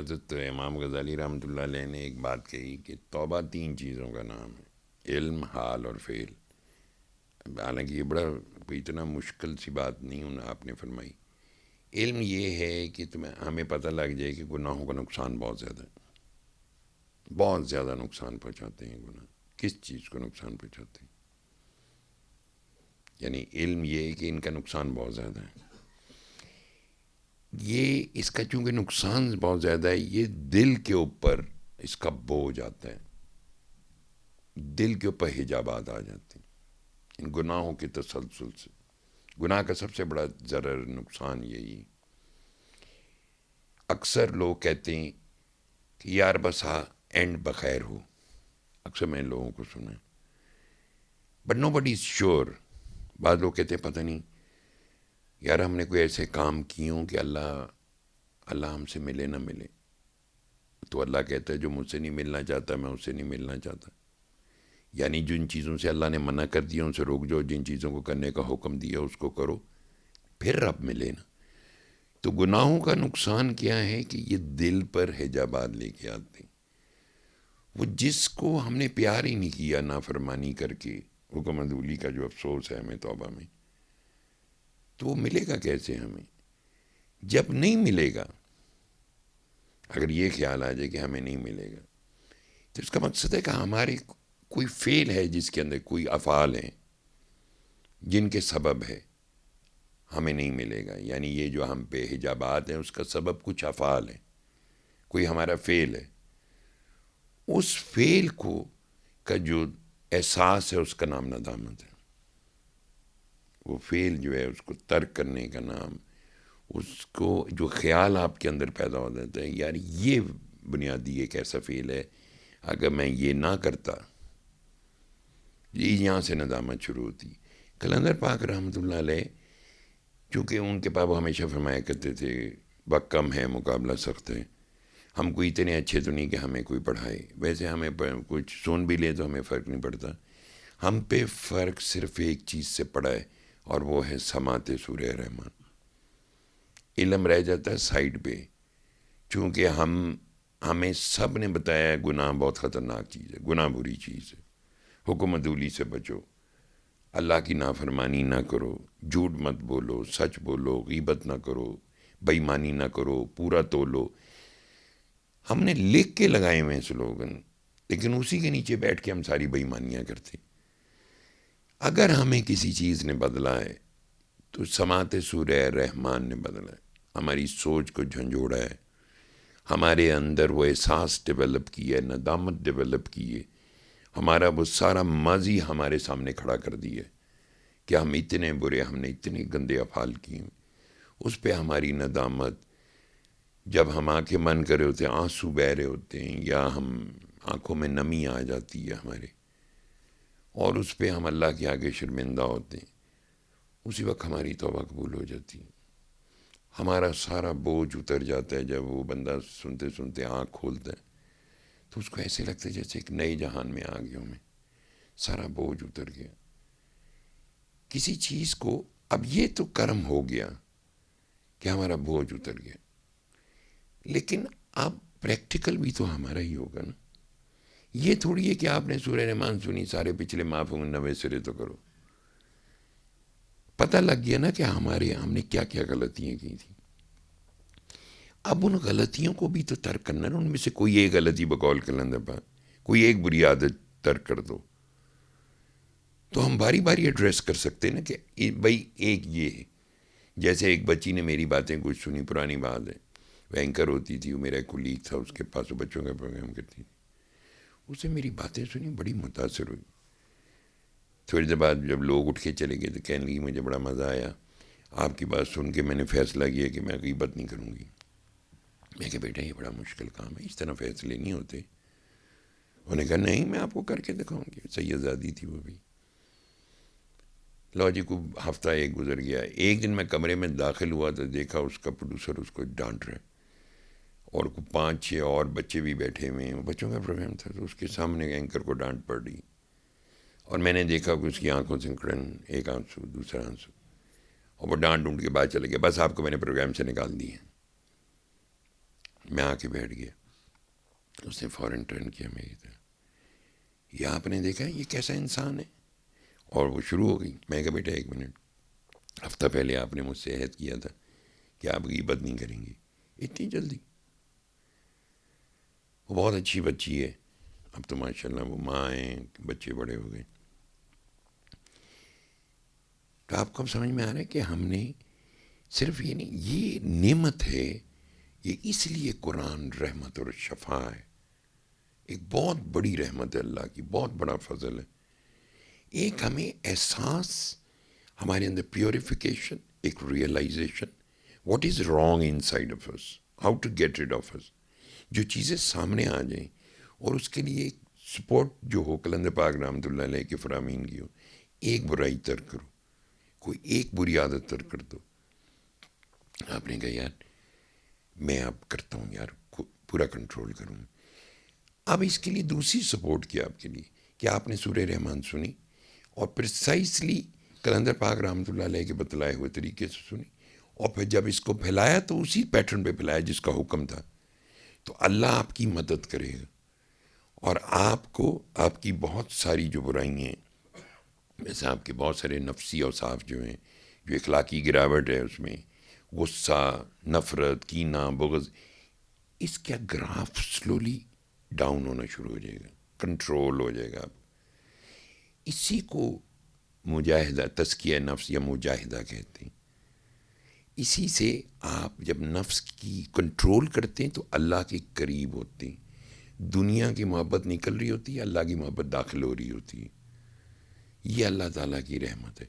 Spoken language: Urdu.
حضرت امام غزالی رحمۃ اللہ علیہ نے ایک بات کہی کہ توبہ 3 چیزوں کا نام ہے: علم، حال اور فعل. حالانکہ یہ بڑا کوئی اتنا مشکل سی بات نہیں آپ نے فرمائی. علم یہ ہے کہ ہمیں پتہ لگ جائے کہ گناہوں کا نقصان بہت زیادہ ہے، بہت زیادہ نقصان پہنچاتے ہیں گناہ. کس چیز کو نقصان پہنچاتے ہیں؟ یعنی علم یہ ہے کہ ان کا نقصان بہت زیادہ ہے. یہ اس کا چونکہ نقصان بہت زیادہ ہے، یہ دل کے اوپر اس کا بوجھ آتا ہے، دل کے اوپر حجابات آ جاتے ہیں ان گناہوں کے تسلسل سے. گناہ کا سب سے بڑا ضرر نقصان یہی. اکثر لوگ کہتے ہیں کہ یار بس اینڈ بخیر ہو. اکثر میں لوگوں کو سنا، but no body is sure. بعض لوگ کہتے ہیں پتہ نہیں یار ہم نے کوئی ایسے کام کیے ہوں کہ اللہ ہم سے ملے نہ ملے. تو اللہ کہتا ہے جو مجھ سے نہیں ملنا چاہتا میں اس سے نہیں ملنا چاہتا. یعنی جن چیزوں سے اللہ نے منع کر دیا ان سے روک جاؤ، جن چیزوں کو کرنے کا حکم دیا اس کو کرو، پھر رب ملے نا. تو گناہوں کا نقصان کیا ہے کہ یہ دل پر حجابات لے کے آتے ہیں. وہ جس کو ہم نے پیار ہی نہیں کیا نافرمانی کر کے، حکم عدولی کا جو افسوس ہے ہمیں توبہ میں، تو وہ ملے گا کیسے ہمیں؟ جب نہیں ملے گا، اگر یہ خیال آ جائے کہ ہمیں نہیں ملے گا، تو اس کا مقصد ہے کہ ہمارے کوئی فعل ہے جس کے اندر کوئی افعال ہیں جن کے سبب ہے ہمیں نہیں ملے گا. یعنی یہ جو ہم پہ حجابات ہیں اس کا سبب کچھ افعال ہیں، کوئی ہمارا فعل ہے. اس فعل کو کا جو احساس ہے اس کا نام ندامت ہے. وہ فعل جو ہے اس کو ترک کرنے کا نام، اس کو جو خیال آپ کے اندر پیدا ہو جاتا ہے یار یہ بنیادی ایک ایسا فعل ہے اگر میں یہ نہ کرتا، یہاں سے ندامت شروع ہوتی. کلندر پاک رحمۃ اللہ علیہ چونکہ ان کے پاس ہمیشہ فرمایا کرتے تھے وقت کم ہے مقابلہ سخت ہے. ہم کوئی اتنے اچھے تو نہیں کہ ہمیں کوئی پڑھائے، ویسے ہمیں کچھ سن بھی لے تو ہمیں فرق نہیں پڑتا. ہم پہ فرق صرف ایک چیز سے پڑا ہے اور وہ ہے سماعت سورہ رحمان. علم رہ جاتا ہے سائڈ پہ، چونکہ ہمیں سب نے بتایا ہے گناہ بہت خطرناک چیز ہے، گناہ بری چیز ہے، حکم عدولی سے بچو، اللہ کی نافرمانی نہ کرو، جھوٹ مت بولو، سچ بولو، غیبت نہ کرو، بے ایمانی نہ کرو، پورا تولو. ہم نے لکھ کے لگائے ہوئے ہیں سلوگن، لیکن اسی کے نیچے بیٹھ کے ہم ساری بے ایمانیاں کرتے. اگر ہمیں کسی چیز نے بدلا ہے تو سماعت سورہ رحمان نے بدلا ہے، ہماری سوچ کو جھنجھوڑا ہے، ہمارے اندر وہ احساس ڈیولپ کی ہے، ندامت ڈیولپ کی ہے، ہمارا وہ سارا ماضی ہمارے سامنے کھڑا کر دیا کہ ہم اتنے برے، ہم نے اتنے گندے افعال کیے. اس پہ ہماری ندامت، جب ہم آنکھیں بند کرے ہوتے ہیں آنسو بہ رہے ہوتے ہیں یا ہم آنکھوں میں نمی آ جاتی ہے ہمارے، اور اس پہ ہم اللہ کے آگے شرمندہ ہوتے ہیں، اسی وقت ہماری توبہ قبول ہو جاتی ہے. ہمارا سارا بوجھ اتر جاتا ہے. جب وہ بندہ سنتے سنتے آنکھ کھولتا ہے تو اس کو ایسے لگتا ہے جیسے ایک نئے جہان میں آ گیا ہوں میں، سارا بوجھ اتر گیا. کسی چیز کو اب یہ تو کرم ہو گیا کہ ہمارا بوجھ اتر گیا، لیکن اب پریکٹیکل بھی تو ہمارا ہی ہوگا نا. یہ تھوڑی ہے کہ آپ نے سورہ رحمان سنی سارے پچھلے معاف ہوں گے، نوے سرے تو کرو. پتہ لگ گیا نا کہ ہم نے کیا کیا غلطیاں کی تھیں. اب ان غلطیوں کو بھی تو ترک کرنا نا. ان میں سے کوئی ایک غلطی بقول کلندر پاک، کوئی ایک بری عادت ترک کر دو تو ہم باری باری ایڈریس کر سکتے ہیں نا کہ بھائی ایک یہ ہے. جیسے ایک بچی نے میری باتیں کچھ سنی، پرانی بات ہے، وہ اینکر ہوتی تھی، وہ میرا ایک کولیگ تھا، اس کے پاس وہ بچوں کا پروگرام کرتی تھی. اسے میری باتیں سنی، بڑی متاثر ہوئی. تھوڑی دیر بعد جب لوگ اٹھ کے چلے گئے تو کہنے لگی مجھے بڑا مزہ آیا آپ کی بات سن کے، میں نے فیصلہ کیا کہ میں غیبت نہیں کروں گی. میں کہ بیٹا یہ بڑا مشکل کام ہے، اس طرح فیصلے نہیں ہوتے. انہوں نے کہا نہیں میں آپ کو کر کے دکھاؤں گی. سیدزادی تھی وہ بھی. لو جی کو ہفتہ ایک گزر گیا. ایک دن میں کمرے میں داخل ہوا تو دیکھا اس کا پروڈیوسر اس کو ڈانٹ رہے، اور 5-6 اور بچے بھی بیٹھے ہوئے ہیں. بچوں کا پروگرام تھا تو اس کے سامنے اینکر کو ڈانٹ پڑ رہی، اور میں نے دیکھا کہ اس کی آنکھوں سے ایک آنسو دوسرا آنسو، اور وہ ڈانٹ ڈونٹ کے بعد چلے گیا. بس آپ کو میں نے پروگرام سے نکال دی ہے. میں آ کے بیٹھ گیا. اس نے فوراً ٹرن کیا میری طرف. یہ آپ نے دیکھا یہ کیسا انسان ہے؟ اور وہ شروع ہو گئی. میں کہا بیٹا 1 منٹ, ہفتہ پہلے آپ نے مجھ سے عہد کیا تھا کہ آپ غیبت نہیں کریں گی, اتنی جلدی؟ وہ بہت اچھی بچی ہے, اب تو ماشاء اللہ وہ ماں ہیں, بچے بڑے ہو گئے. تو آپ کو اب سمجھ میں آ رہا ہے کہ ہم نے صرف یہ نہیں, یہ نعمت ہے, یہ اس لیے قرآن رحمت اور شفا ہے, ایک بہت بڑی رحمت ہے اللہ کی, بہت بڑا فضل ہے. ایک ہمیں احساس, ہمارے اندر پیوریفیکیشن, ایک realization what is wrong inside of us, how to get rid of us. جو چیزیں سامنے آ جائیں اور اس کے لیے ایک سپورٹ جو ہو, کلندر پاک رحمۃ اللہ علیہ کے فرامین کی ہو, ایک برائی ترک کرو, کوئی ایک بری عادت ترک کر دو. آپ نے کہا یار میں اب کرتا ہوں یار, پورا کنٹرول کروں. اب اس کے لیے دوسری سپورٹ کیا آپ کے لیے کہ آپ نے سورہ رحمان سنی اور پرسائسلی کلندر پاک رحمۃ اللہ علیہ کے بتلائے ہوئے طریقے سے سنی, اور پھر جب اس کو پھیلایا تو اسی پیٹرن پہ پھیلایا جس کا حکم تھا. تو اللہ آپ کی مدد کرے گا, اور آپ کو آپ کی بہت ساری جو برائی ہیں, جیسے آپ کے بہت سارے نفسی اوصاف جو ہیں, جو اخلاقی گراوٹ ہے اس میں, غصہ, نفرت, کینہ, بغض, اس کا گراف سلولی ڈاؤن ہونا شروع ہو جائے گا, کنٹرول ہو جائے گا. اسی کو مجاہدہ, تزکیہ نفس یا مجاہدہ کہتے ہیں. اسی سے آپ جب نفس کی کنٹرول کرتے ہیں تو اللہ کے قریب ہوتے ہیں. دنیا کی محبت نکل رہی ہوتی ہے, اللہ کی محبت داخل ہو رہی ہوتی ہے. یہ اللہ تعالیٰ کی رحمت ہے.